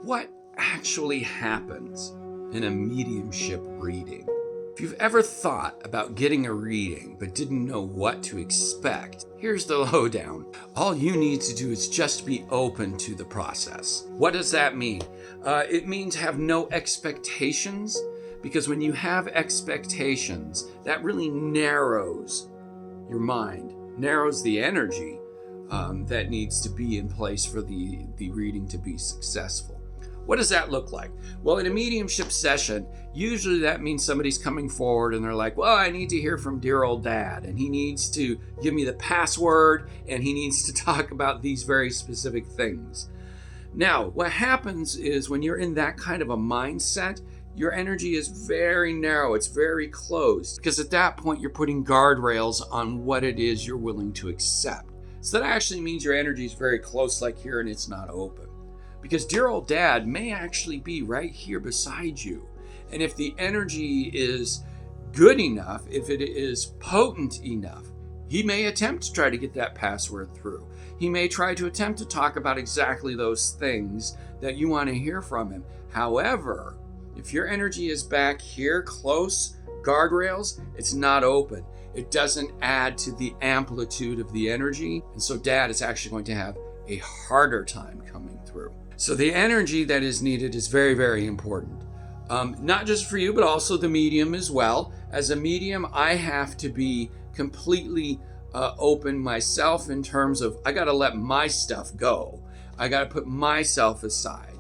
what actually happens in a mediumship reading? If you've ever thought about getting a reading but didn't know what to expect, here's the lowdown. All you need to do is just be open to the process. What does that mean? It means have no expectations, because when you have expectations, that really narrows your mind, narrows the energy that needs to be in place for the reading to be successful. What does that look like? Well, in a mediumship session, usually that means somebody's coming forward and they're like, well, I need to hear from dear old dad, and he needs to give me the password, and he needs to talk about these very specific things. Now, what happens is when you're in that kind of a mindset, your energy is very narrow, it's very closed, because at that point you're putting guardrails on what it is you're willing to accept. So that actually means your energy is very close, like here, and it's not open. Because dear old dad may actually be right here beside you. And if the energy is good enough, if it is potent enough, he may attempt to try to get that password through. He may try to attempt to talk about exactly those things that you want to hear from him. However, if your energy is back here, close, guardrails, it's not open. It doesn't add to the amplitude of the energy. And so dad is actually going to have a harder time coming through. So the energy that is needed is very, very important. Not just for you, but also the medium as well. As a medium, I have to be completely open myself in terms of I got to let my stuff go. I got to put myself aside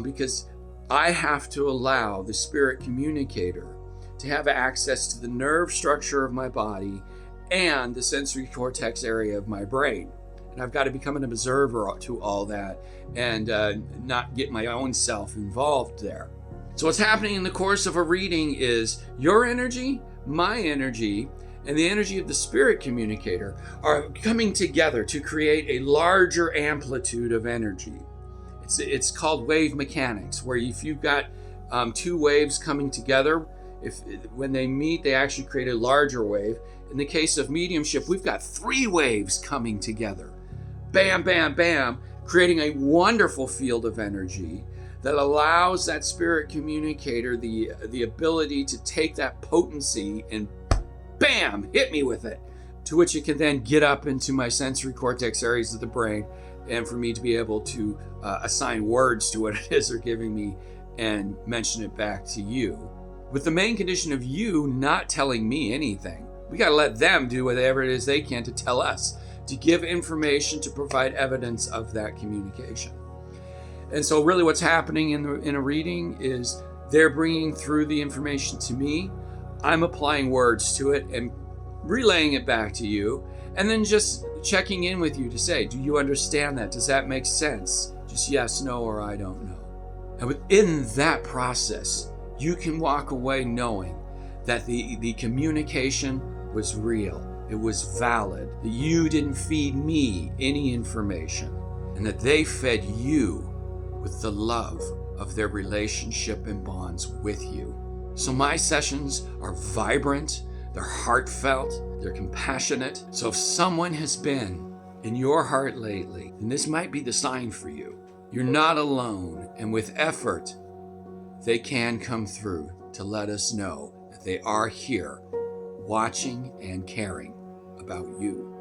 because I have to allow the spirit communicator to have access to the nerve structure of my body and the sensory cortex area of my brain. And I've got to become an observer to all that and not get my own self involved there. So what's happening in the course of a reading is your energy, my energy, and the energy of the spirit communicator are coming together to create a larger amplitude of energy. It's called wave mechanics, where if you've got two waves coming together, when they meet, they actually create a larger wave. In the case of mediumship, we've got three waves coming together. Bam, bam, bam, creating a wonderful field of energy that allows that spirit communicator the ability to take that potency and bam, hit me with it, to which it can then get up into my sensory cortex areas of the brain, and for me to be able to assign words to what it is they're giving me and mention it back to you. With the main condition of you not telling me anything. We got to let them do whatever it is they can to tell us, to give information, to provide evidence of that communication. And so really what's happening in a reading is they're bringing through the information to me. I'm applying words to it and relaying it back to you, and then just checking in with you to say, do you understand that? Does that make sense? Just yes, no, or I don't know. And within that process, you can walk away knowing that the communication was real. It was valid, that you didn't feed me any information, and that they fed you with the love of their relationship and bonds with you. So my sessions are vibrant, they're heartfelt, they're compassionate. So if someone has been in your heart lately, then this might be the sign for you. You're not alone, and with effort, they can come through to let us know that they are here, watching and caring about you.